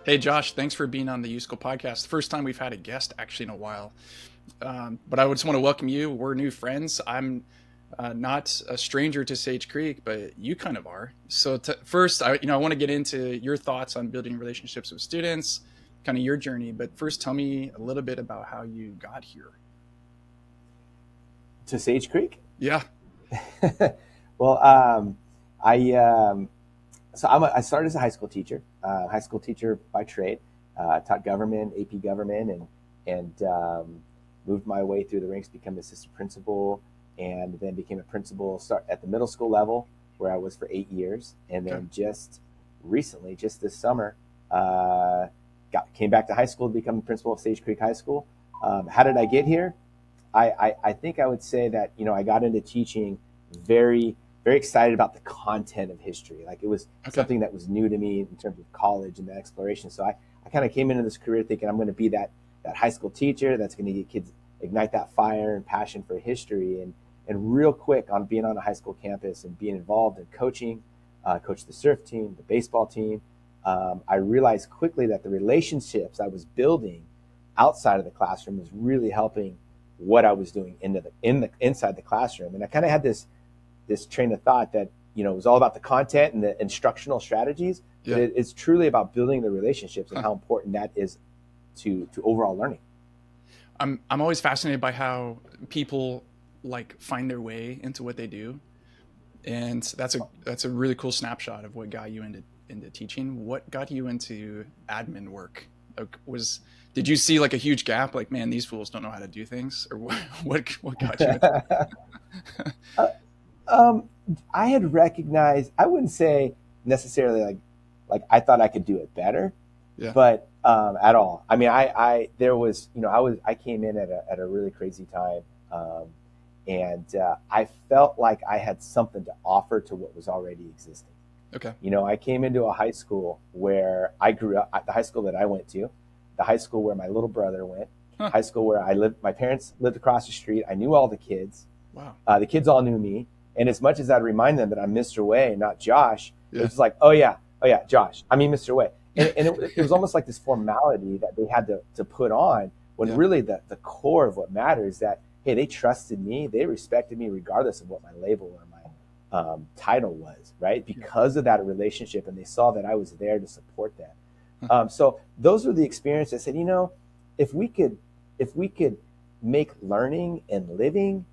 Hey, Josh, thanks for being on the YouSchool podcast. First time we've had a guest actually in a while. But I just want to welcome you. We're new friends. I'm not a stranger to Sage Creek, but you kind of are. So first, I want to get into your thoughts on building relationships with students, kind of your journey. But first, tell me a little bit about how you got here. To Sage Creek? Yeah. Well, I I started as a high school teacher by trade. Taught government, AP government, and moved my way through the ranks, become assistant principal, and then became a principal start at the middle school level, where I was for 8 years, and Okay. then just recently, just this summer, uh, came back to high school to become the principal of Sage Creek High School. How did I get here? I think I would say that, I got into teaching very, very excited about the content of history. Like, it was Okay. something that was new to me in terms of college and the exploration. So I kind of came into this career thinking I'm going to be that high school teacher that's going to get kids, ignite that fire and passion for history. And real quick, on being on a high school campus and being involved in coaching, coach the surf team, the baseball team, I realized quickly that the relationships I was building outside of the classroom was really helping what I was doing in the inside the classroom. And I kind of had this train of thought that, it was all about the content and the instructional strategies, but Yeah. it's truly about building the relationships and Huh. how important that is to overall learning. I'm always fascinated by how people like find their way into what they do, and that's a really cool snapshot of what got you into teaching. What got you into admin work? Was Did you see like a huge gap, like, man, these fools don't know how to do things, or what got you into it? uh, um, I had recognized, I wouldn't say necessarily like I thought I could do it better, Yeah. but at all. I mean, there was, I came in at a really crazy time, um, and I felt like I had something to offer to what was already existing. Okay. I came into a high school where I grew up, at the high school that I went to, the high school where my little brother went, Huh. high school where I lived. My parents lived across the street. I knew all the kids. Wow. The kids all knew me. And as much as I'd remind them that I'm Mr. Way, not Josh, it was Yeah. just like, oh yeah, Josh. I mean, Mr. Way. And it was almost like this formality that they had to put on, when Yeah. really the core of what matters is that, hey, they trusted me. They respected me regardless of what my label or my title was, right? Yeah. Because of that relationship. And they saw that I was there to support them. Huh. So those were the experiences. I said, if we could, if we could make learning and living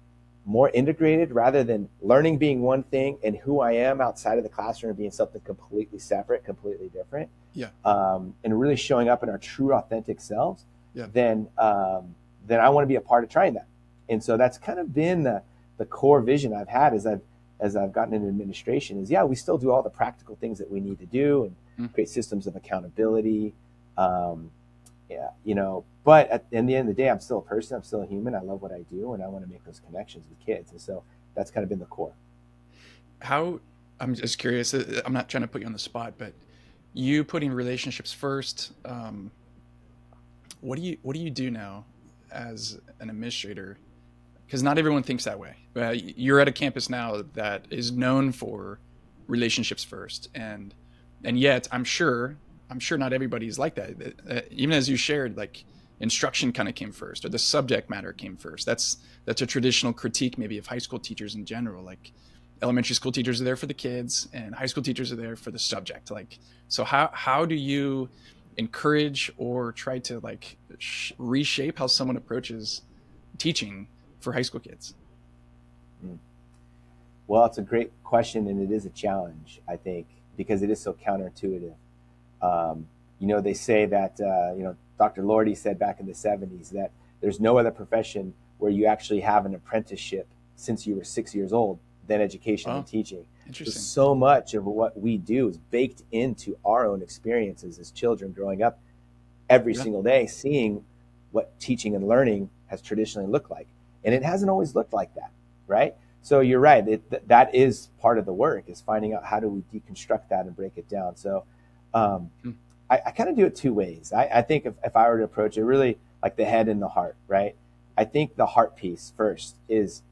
more integrated, rather than learning being one thing and who I am outside of the classroom being something completely separate, completely different, Yeah. and really showing up in our true, authentic selves, Yeah. then I want to be a part of trying that. And so that's kind of been the core vision I've had as I've gotten into administration. Is, yeah, we still do all the practical things that we need to do and Mm. create systems of accountability. Um, yeah, but at the end of the day, I'm still a person. I'm still a human. I love what I do, and I want to make those connections with kids. And so that's kind of been the core. How I'm just curious. I'm not trying to put you on the spot, but you putting relationships first. What do you do now as an administrator? Because not everyone thinks that way. You're at a campus now that is known for relationships first, and yet I'm sure not everybody's like that. Even as you shared, like, instruction kind of came first, or the subject matter came first. That's a traditional critique maybe of high school teachers in general. Like, elementary school teachers are there for the kids, and high school teachers are there for the subject. Like, so how do you encourage or try to like reshape how someone approaches teaching for high school kids? Mm. Well, it's a great question, and it is a challenge, I think, because it is so counterintuitive. They say that, Dr. Lordy said back in the 70s that there's no other profession where you actually have an apprenticeship since you were 6 years old than education and Oh, teaching. interesting. So much of what we do is baked into our own experiences as children growing up every Yeah. single day, seeing what teaching and learning has traditionally looked like. And Yeah. it hasn't always looked like that, right? So you're right. That is part of the work, is finding out how do we deconstruct that and break it down. So um, Hmm. I kind of do it two ways. I think if I were to approach it really like the head and the heart, right? I think the heart piece first is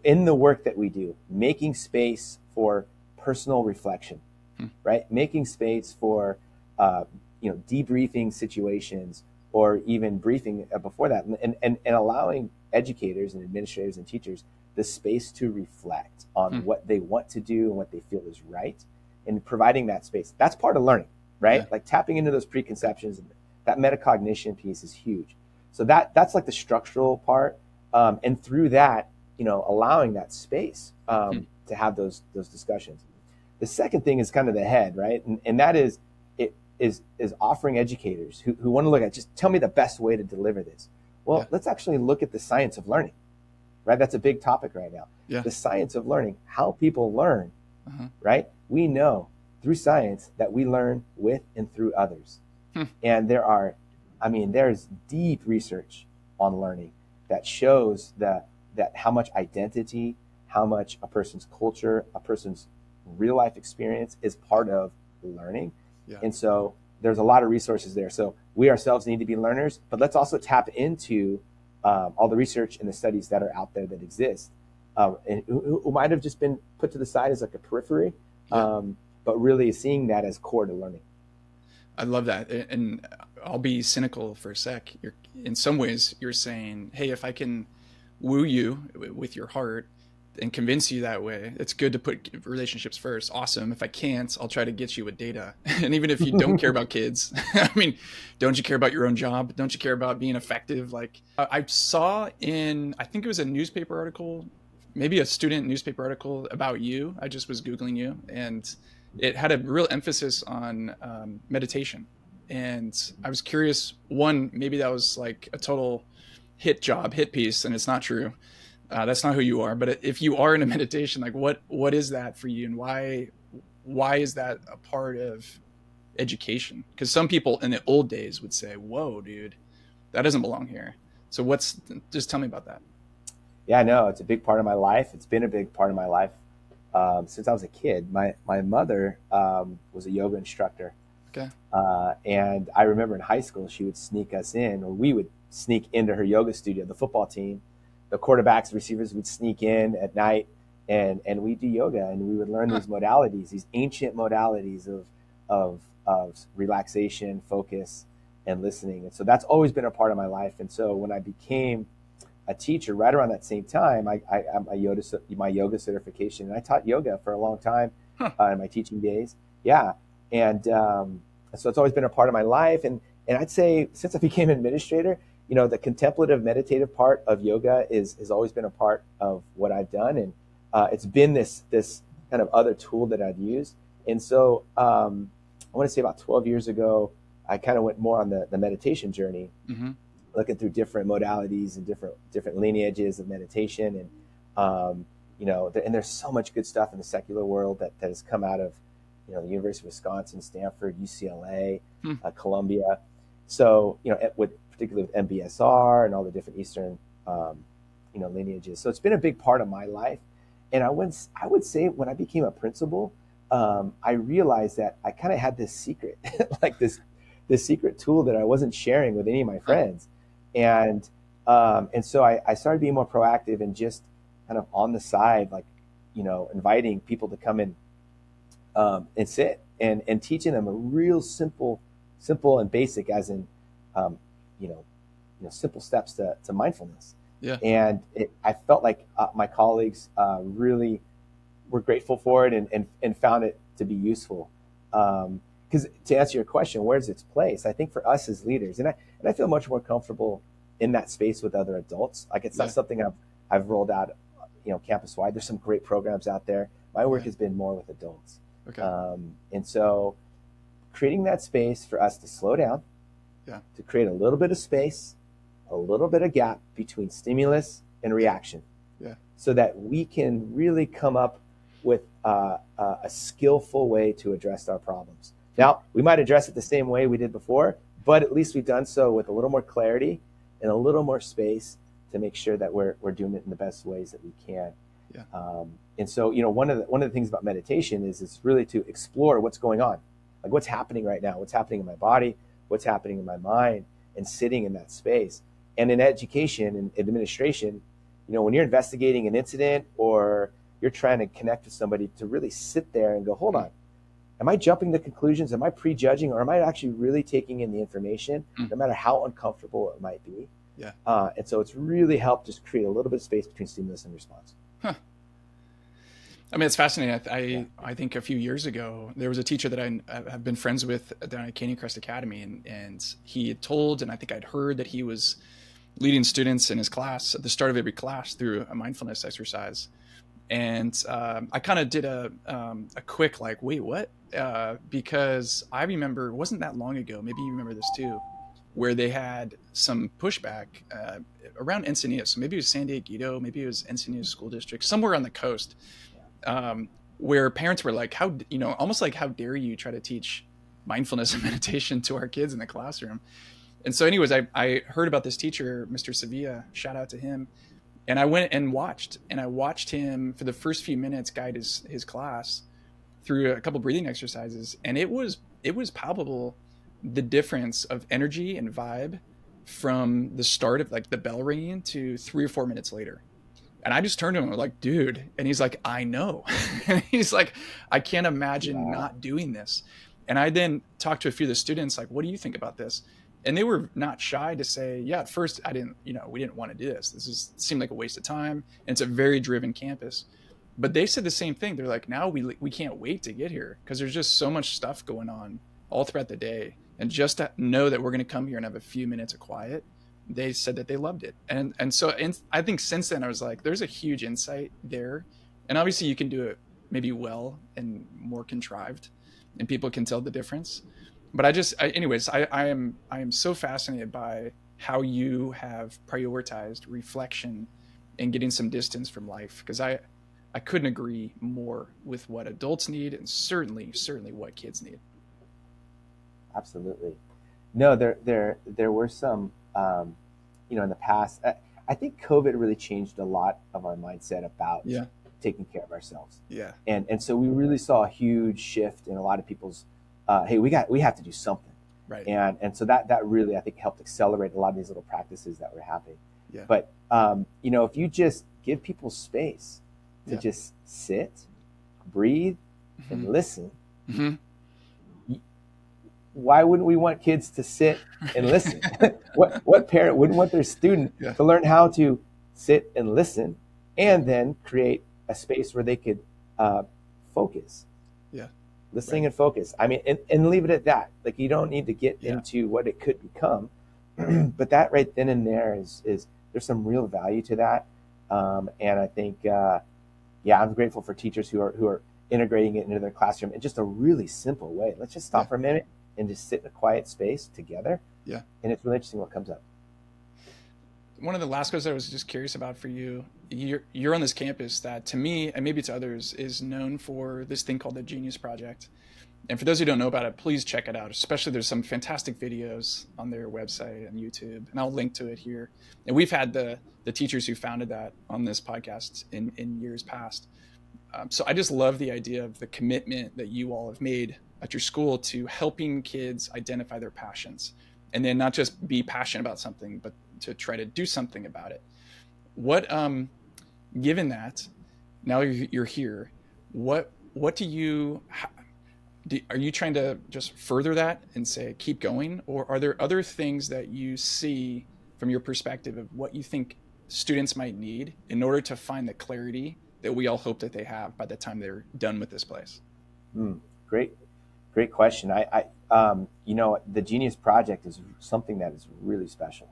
in the work that we do, making space for personal reflection, Hmm. right? Making space for debriefing situations, or even briefing before that, and allowing educators and administrators and teachers the space to reflect on what they want to do and what they feel is right, and providing that space. That's part of learning, right? Yeah. Like tapping into those preconceptions. That metacognition piece is huge. So that's like the structural part, and through that, allowing that space to have those discussions. The second thing is kind of the head, right? And that is offering educators who want to look at, just tell me the best way to deliver this. Well, let's actually look at the science of learning, right? That's a big topic right now. Yeah. The science of learning, how people learn, right? We know through science that we learn with and through others. And there's deep research on learning that shows that how much identity, how much a person's culture, a person's real life experience is part of learning. Yeah. And so there's a lot of resources there. So we ourselves need to be learners, but let's also tap into all the research and the studies that are out there that exist, and who might have just been put to the side as like a periphery, but really seeing that as core to learning. I love that. And I'll be cynical for a sec. In some ways, you're saying, hey, if I can woo you with your heart and convince you that way, it's good to put relationships first. Awesome. If I can't, I'll try to get you with data. And even if you don't care about kids, don't you care about your own job? Don't you care about being effective? Like I saw I think it was a newspaper article, maybe a student newspaper article about you. I just was Googling you, and it had a real emphasis on meditation. And I was curious, one, maybe that was like a total hit piece, and it's not true. That's not who you are. But if you are in a meditation, like what is that for you, and why is that a part of education? Because some people in the old days would say, whoa, dude, that doesn't belong here. So just tell me about that. Yeah, no, it's a big part of my life. It's been a big part of my life since I was a kid. My mother was a yoga instructor. Okay. And I remember in high school, she would sneak us in, or we would sneak into her yoga studio. The football team, the quarterbacks, receivers would sneak in at night, and we'd do yoga, and we would learn these modalities, these ancient modalities of relaxation, focus, and listening. And so that's always been a part of my life. And so when I became a teacher right around that same time, I my yoga certification, and I taught yoga for a long time in my teaching days. Yeah. And so it's always been a part of my life. And I'd say since I became an administrator, the contemplative meditative part of yoga has always been a part of what I've done. And it's been this kind of other tool that I've used. And so I want to say about 12 years ago, I kind of went more on the meditation journey, looking through different modalities and different lineages of meditation. And, and there's so much good stuff in the secular world that has come out of, the University of Wisconsin, Stanford, UCLA, Columbia. So, particularly with MBSR and all the different Eastern, lineages. So it's been a big part of my life. And I would say when I became a principal, I realized that I kind of had this secret, like this secret tool that I wasn't sharing with any of my friends. And so I started being more proactive and just kind of on the side, like, inviting people to come in and sit and teaching them a real simple and basic, as in, simple steps to mindfulness. Yeah. And I felt like my colleagues really were grateful for it and found it to be useful. Because to answer your question, where's its place? I think for us as leaders, and I feel much more comfortable in that space with other adults. Like it's not something I've rolled out, campus wide. There's some great programs out there. My work has been more with adults. Okay. And so creating that space for us to slow down, to create a little bit of space, a little bit of gap between stimulus and reaction, so that we can really come up with a skillful way to address our problems. Now, we might address it the same way we did before, but at least we've done so with a little more clarity and a little more space to make sure that we're doing it in the best ways that we can. Yeah. And so, one of the things about meditation is it's really to explore what's going on, like what's happening right now, what's happening in my body, what's happening in my mind, and sitting in that space. And in education and administration, when you're investigating an incident or you're trying to connect with somebody, to really sit there and go, hold on, am I jumping to conclusions? Am I prejudging, or am I actually really taking in the information, Mm. no matter how uncomfortable it might be? Yeah. And so it's really helped just create a little bit of space between stimulus and response. Huh. I mean, it's fascinating. Yeah. I think a few years ago, there was a teacher that I have been friends with down at Canyon Crest Academy, and he had told, and I think I'd heard that he was leading students in his class at the start of every class through a mindfulness exercise. And I kind of did a quick like, wait, what? Because I remember, it wasn't that long ago, maybe you remember this too, where they had some pushback around Encinitas. So maybe it was San Diego, maybe it was Encinitas School District, somewhere on the coast, where parents were like, how, almost like, how dare you try to teach mindfulness and meditation to our kids in the classroom? And so anyways, I heard about this teacher, Mr. Sevilla, shout out to him. And I went and watched him for the first few minutes guide his class through a couple breathing exercises. And it was palpable, the difference of energy and vibe from the start of like the bell ringing to 3 or 4 minutes later. And I just turned to him and was like, dude. And he's like, I know. And he's like, I can't imagine not doing this. And I then talked to a few of the students, like, what do you think about this? And they were not shy to say, yeah, at first we didn't want to do this. Seemed like a waste of time. And it's a very driven campus. But they said the same thing. They're like, now we can't wait to get here because there's just so much stuff going on all throughout the day. And just to know that we're going to come here and have a few minutes of quiet, they said that they loved it. And so I think since then I was like, there's a huge insight there. And obviously you can do it maybe well and more contrived and people can tell the difference. But I am so fascinated by how you have prioritized reflection and getting some distance from life, because I couldn't agree more with what adults need and certainly what kids need. Absolutely. No, there were some, in the past. I think COVID really changed a lot of our mindset about taking care of ourselves. Yeah. And so we really saw a huge shift in a lot of people's, hey, we have to do something. Right. And so that really, I think, helped accelerate a lot of these little practices that were happening. Yeah. But, if you just give people space to just sit, breathe, and listen, why wouldn't we want kids to sit and listen? What parent wouldn't want their student to learn how to sit and listen and then create a space where they could focus? Yeah. Listening and focus. I mean, and leave it at that. Like, you don't need to get into what it could become, but that right then and there is there's some real value to that. And I think, I'm grateful for teachers who are integrating it into their classroom in just a really simple way. Let's just stop for a minute and just sit in a quiet space together. Yeah. And it's really interesting what comes up. One of the last questions I was just curious about for you, you're on this campus that to me, and maybe to others, is known for this thing called the Genius Project. And for those who don't know about it, please check it out. Especially there's some fantastic videos on their website and YouTube, and I'll link to it here. And we've had the teachers who founded that on this podcast in years past. So I just love the idea of the commitment that you all have made at your school to helping kids identify their passions, and then not just be passionate about something, but to try to do something about it. What, given that now you're here, what do you, are you trying to just further that and say, keep going? Or are there other things that you see from your perspective of what you think students might need in order to find the clarity that we all hope that they have by the time they're done with this place? Great question. The Genius Project is something that is really special.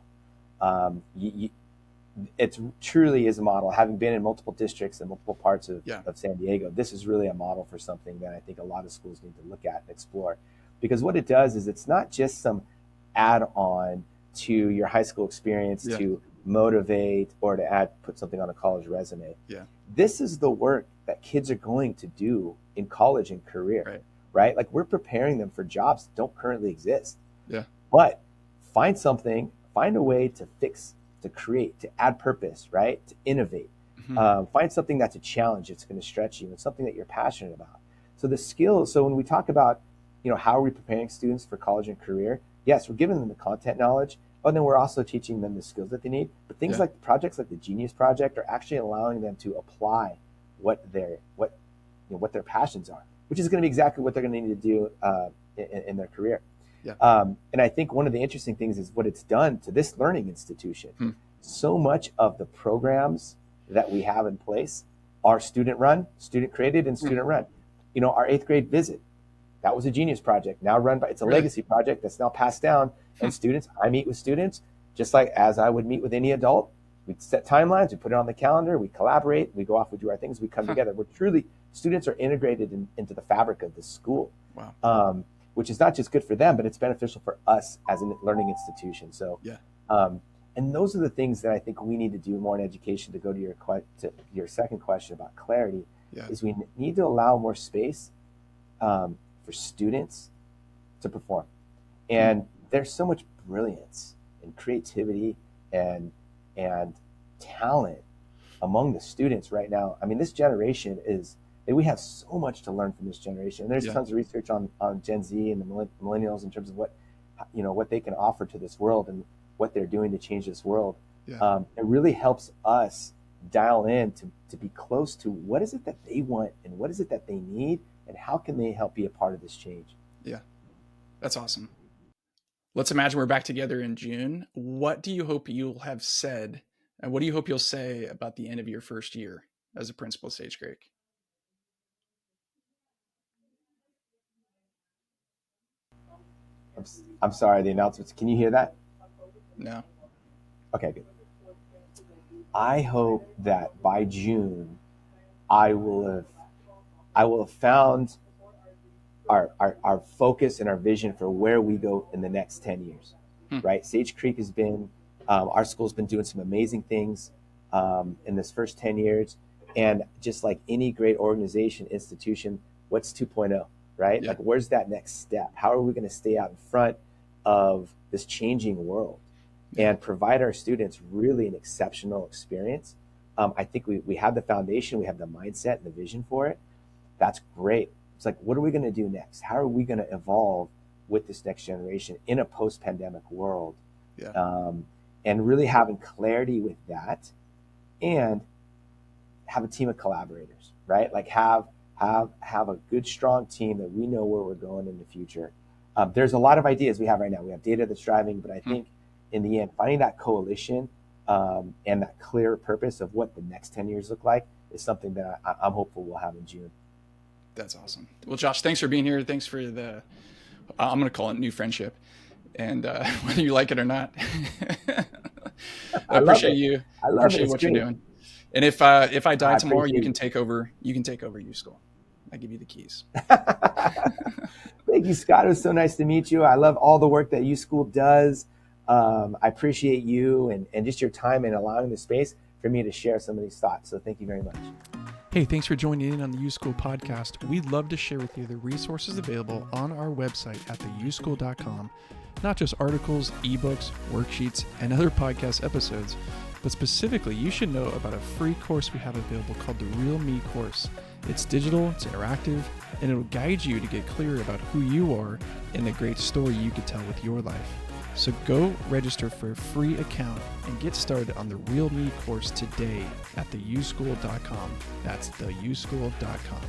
It truly is a model. Having been in multiple districts and multiple parts of San Diego, this is really a model for something that I think a lot of schools need to look at and explore. Because what it does is it's not just some add-on to your high school experience to motivate or to put something on a college resume. Yeah. This is the work that kids are going to do in college and career, right? Like, we're preparing them for jobs that don't currently exist. Yeah. But find a way to fix, to create, to add purpose, right? To innovate. Find something that's a challenge, it's going to stretch you, and something that you're passionate about. So the skills, so when we talk about, how are we preparing students for college and career? Yes, we're giving them the content knowledge, but then we're also teaching them the skills that they need. But things like projects like the Genius Project are actually allowing them to apply what their passions are which is going to be exactly what they're going to need to do in their career. Yeah. And I think one of the interesting things is what it's done to this learning institution. So much of the programs that we have in place are student run, student created, and student run. You know, our 8th grade visit, that was a genius project, now run by, it's a legacy project that's now passed down. And students, I meet with students just like as I would meet with any adult. We set timelines, we put it on the calendar, we collaborate, we go off, we do our things, we come together. We're truly, students are integrated into the fabric of the school. Wow. Which is not just good for them, but it's beneficial for us as a learning institution. So, and those are the things that I think we need to do more in education. To go to your second question about clarity, is we need to allow more space for students to perform. And there's so much brilliance and creativity and talent among the students right now. I mean, this generation we have so much to learn from this generation. And there's tons of research on Gen Z and the millennials in terms of what they can offer to this world and what they're doing to change this world. It really helps us dial in to be close to what is it that they want and what is it that they need and how can they help be a part of this change. Yeah, that's awesome. Let's imagine we're back together in June. What do you hope you'll have said, and what do you hope you'll say about the end of your first year as a principal at Sage Creek? I'm sorry, the announcements. Can you hear that? No. Okay, good. I hope that by June, I will have found our focus and our vision for where we go in the next 10 years, right? Sage Creek has been, our school's been doing some amazing things in this first 10 years. And just like any great organization, institution, what's 2.0, right? Like, where's that next step? How are we going to stay out in front of this changing world and provide our students really an exceptional experience? I think we have the foundation, we have the mindset and the vision for it. That's great. It's like, what are we going to do next? How are we going to evolve with this next generation in a post-pandemic world? And really having clarity with that and have a team of collaborators, right? Like have a good, strong team that we know where we're going in the future. There's a lot of ideas we have right now. We have data that's driving, but I think in the end, finding that coalition and that clear purpose of what the next 10 years look like is something that I'm hopeful we'll have in June. That's awesome. Well, Josh, thanks for being here. Thanks for the, I'm going to call it new friendship. And whether you like it or not, I appreciate you. I appreciate what you're doing. And if I die tomorrow, you can take over YouSchool. I give you the keys. Thank you, Scott. It was so nice to meet you. I love all the work that YouSchool does. I appreciate you and just your time and allowing the space for me to share some of these thoughts. So thank you very much. Hey, thanks for joining in on the YouSchool podcast. We'd love to share with you the resources available on our website at theyouschool.com. Not just articles, ebooks, worksheets, and other podcast episodes, but specifically, you should know about a free course we have available called the Real Me course. It's digital, it's interactive, and it'll guide you to get clear about who you are and the great story you could tell with your life. So go register for a free account and get started on the Real Me course today at theyouschool.com. That's theyouschool.com.